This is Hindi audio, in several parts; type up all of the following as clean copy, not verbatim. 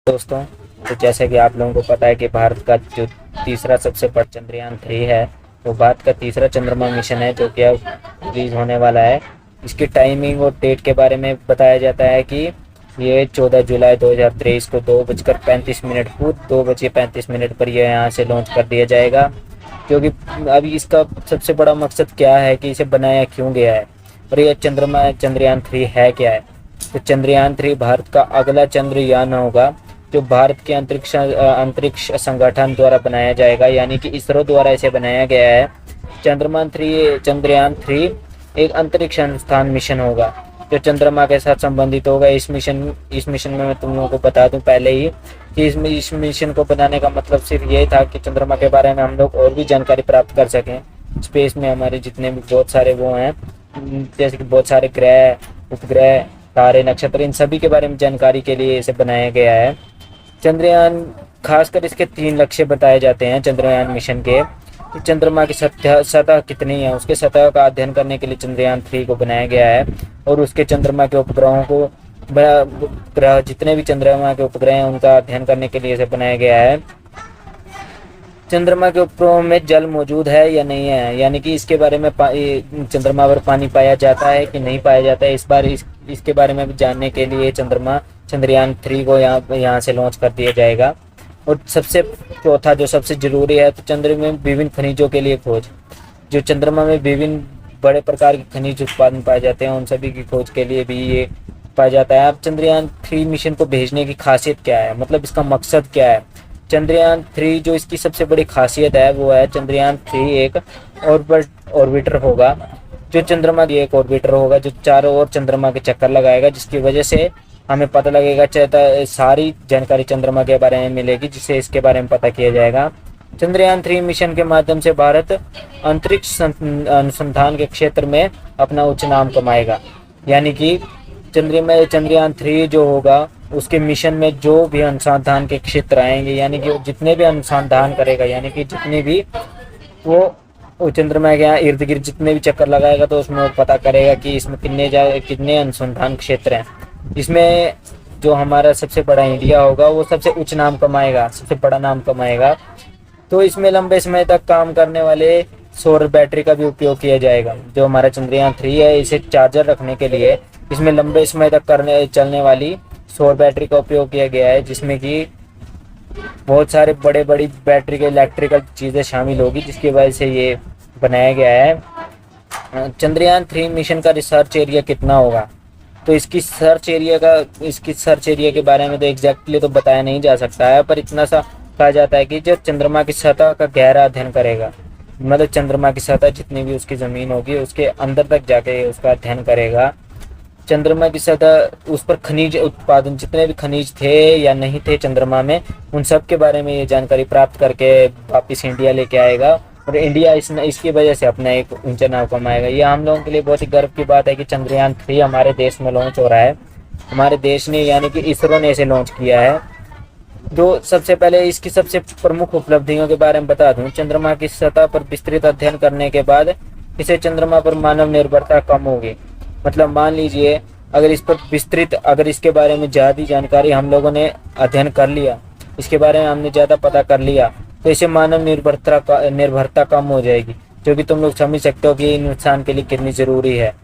दोस्तों, तो जैसे कि आप लोगों को पता है कि भारत का जो तीसरा सबसे बड़ा चंद्रयान 3 है, वो भारत का तीसरा चंद्रमा मिशन है जो कि अब रिलीज होने वाला है। इसकी टाइमिंग और डेट के बारे में बताया जाता है कि ये 14 जुलाई 2023 को 2:35 पूर्व 2:35 पर यह यहाँ से लॉन्च कर दिया जाएगा। क्योंकि अभी इसका सबसे बड़ा मकसद क्या है कि इसे बनाया क्यों गया है और यह चंद्रयान 3 है क्या है। तो चंद्रयान 3 भारत का अगला चंद्रयान होगा जो भारत के अंतरिक्ष संगठन द्वारा बनाया जाएगा, यानी कि इसरो द्वारा इसे बनाया गया है। चंद्रयान 3 एक अंतरिक्ष अनुसंधान मिशन होगा जो चंद्रमा के साथ संबंधित होगा। इस मिशन में मैं तुम लोगों को बता दूं पहले ही कि इस मिशन को बनाने का मतलब सिर्फ ये था कि चंद्रमा के बारे में हम लोग और भी जानकारी प्राप्त कर सकें। स्पेस में हमारे जितने भी बहुत सारे वो हैं, जैसे कि बहुत सारे ग्रह, उपग्रह, तारे, नक्षत्र, इन सभी के बारे में जानकारी के लिए इसे बनाया गया है। चंद्रयान खासकर इसके 3 लक्ष्य बताए जाते हैं चंद्रयान मिशन के कि चंद्रमा की सतह कितनी है, उसके सतह का अध्ययन करने के लिए चंद्रयान 3 को बनाया गया है। और उसके चंद्रमा के उपग्रहों को ग्रह जितने भी चंद्रमा के उपग्रह हैं उनका अध्ययन करने के लिए इसे बनाया गया है। चंद्रमा के उपग्रहों में जल मौजूद है या नहीं है, यानी कि इसके बारे में चंद्रमा पर पानी पाया जाता है कि नहीं पाया जाता है, इस बार इसके बारे में भी जानने के लिए चंद्रयान 3 को यहाँ से लॉन्च कर दिया जाएगा। और सबसे चौथा जो सबसे जरूरी है, तो चंद्रमा में विभिन्न खनिजों के लिए खोज। जो चंद्रमा में विभिन्न बड़े प्रकार के खनिज उत्पादन पाए जाते हैं उन सभी की खोज के लिए भी ये पाया जाता है। अब चंद्रयान 3 मिशन को भेजने की खासियत क्या है, मतलब इसका मकसद क्या है। चंद्रयान 3 जो इसकी सबसे बड़ी खासियत है वो है चंद्रयान 3 एक ऑर्बिटर होगा। जो चंद्रमा की एक ऑर्बिटर होगा जो चारों ओर चंद्रमा के चक्कर लगाएगा, जिसकी वजह से हमें पता लगेगा, सारी जानकारी चंद्रमा के बारे में मिलेगी, जिससे इसके बारे में पता किया जाएगा। चंद्रयान 3 मिशन के माध्यम से भारत अंतरिक्ष अनुसंधान के क्षेत्र में अपना उच्च नाम कमाएगा। यानी कि चंद्रयान 3 जो होगा उसके मिशन में जो भी अनुसंधान के क्षेत्र आएंगे, यानी कि जितने भी अनुसंधान करेगा, यानी कि जितने भी वो चंद्रमा के यहाँ इर्द गिर्द जितने भी चक्कर लगाएगा, तो उसमें वो पता करेगा कि इसमें कितने अनुसंधान क्षेत्र हैं। इसमें जो हमारा सबसे बड़ा इंडिया होगा वो सबसे उच्च नाम कमाएगा, सबसे बड़ा नाम कमाएगा। तो इसमें लंबे समय तक काम करने वाले सौर बैटरी का भी उपयोग किया जाएगा। जो हमारा चंद्रयान 3 है, इसे चार्जर रखने के लिए इसमें लंबे समय तक चलने वाली सौर बैटरी का उपयोग किया गया है, जिसमें कि बहुत सारे बड़ी बैटरी के इलेक्ट्रिकल चीज़ें शामिल होगी, जिसकी वजह से ये बनाया गया है। चंद्रयान 3 मिशन का रिसर्च एरिया कितना होगा, तो इसकी सर्च एरिया के बारे में तो एग्जैक्टली तो बताया नहीं जा सकता है, पर इतना सा कहा जाता है कि जो चंद्रमा की सतह का गहरा अध्ययन करेगा, मतलब चंद्रमा की सतह जितनी भी उसकी ज़मीन होगी उसके अंदर तक जाके उसका अध्ययन करेगा। चंद्रमा की सतह, उस पर खनिज उत्पादन, जितने भी खनिज थे या नहीं थे चंद्रमा में, उन सब के बारे में ये जानकारी प्राप्त करके वापस इंडिया लेके आएगा। और इंडिया इसकी वजह से अपना एक ऊंचा नाम कमाएगा। ये हम लोगों के लिए बहुत ही गर्व की बात है कि चंद्रयान 3 हमारे देश में लॉन्च हो रहा है। हमारे देश ने, यानी कि इसरो ने इसे लॉन्च किया है। जो सबसे पहले इसकी सबसे प्रमुख उपलब्धियों के बारे में बता दूं, चंद्रमा की सतह पर विस्तृत अध्ययन करने के बाद इसे चंद्रमा पर मानव निर्भरता कम होगी। मतलब मान लीजिए अगर इसके बारे में ज़्यादा जानकारी हम लोगों ने अध्ययन कर लिया, इसके बारे में हमने ज़्यादा पता कर लिया, तो इसे मानव निर्भरता कम हो जाएगी, जो कि तुम लोग समझ सकते हो कि इंसान के लिए कितनी ज़रूरी है।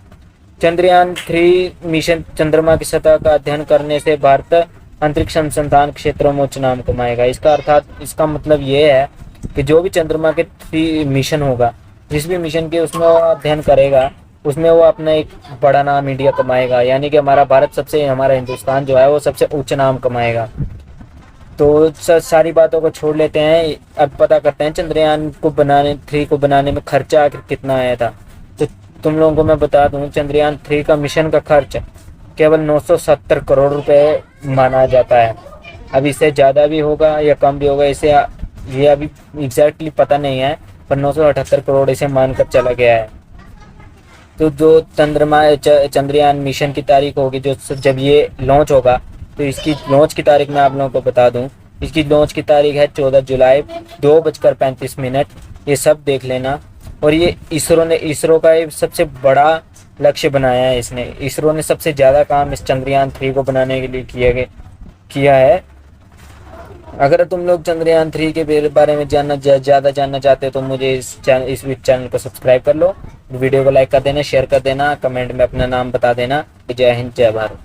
चंद्रयान 3 मिशन चंद्रमा की सतह का अध्ययन करने से भारत अंतरिक्ष अनुसंधान क्षेत्रों में उच्च नाम कमाएगा। इसका मतलब ये है कि जो भी चंद्रमा के 3 मिशन होगा, जिस भी मिशन के उसमें वो अध्ययन करेगा, उसमें वो अपना एक बड़ा नाम इंडिया कमाएगा। यानी कि हमारा हिंदुस्तान जो है वो सबसे उच्च नाम कमाएगा। तो सारी बातों को छोड़ लेते हैं, अब पता करते हैं चंद्रयान 3 को बनाने में खर्चा आखिर कितना आया था। तो तुम लोगों को मैं बता दूं, चंद्रयान 3 का मिशन का खर्च केवल 970 करोड़ रुपए माना जाता है। अब इससे ज़्यादा भी होगा या कम भी होगा, ये अभी एग्जैक्टली पता नहीं है, पर 978 करोड़ इसे मानकर चला गया है। तो जो चंद्रयान मिशन की तारीख होगी, जो जब ये लॉन्च होगा, तो इसकी लॉन्च की तारीख मैं आप लोगों को बता दूं। इसकी लॉन्च की तारीख है 14 जुलाई 2:35। ये सब देख लेना। और ये इसरो का एक सबसे बड़ा लक्ष्य बनाया है। इसरो ने सबसे ज़्यादा काम इस चंद्रयान 3 को बनाने के लिए किया है। अगर तुम लोग चंद्रयान 3 के बारे में ज़्यादा जानना चाहते हो तो मुझे इस चैनल को सब्सक्राइब कर लो, वीडियो को लाइक कर देना, शेयर कर देना, कमेंट में अपना नाम बता देना। जय हिंद, जय भारत।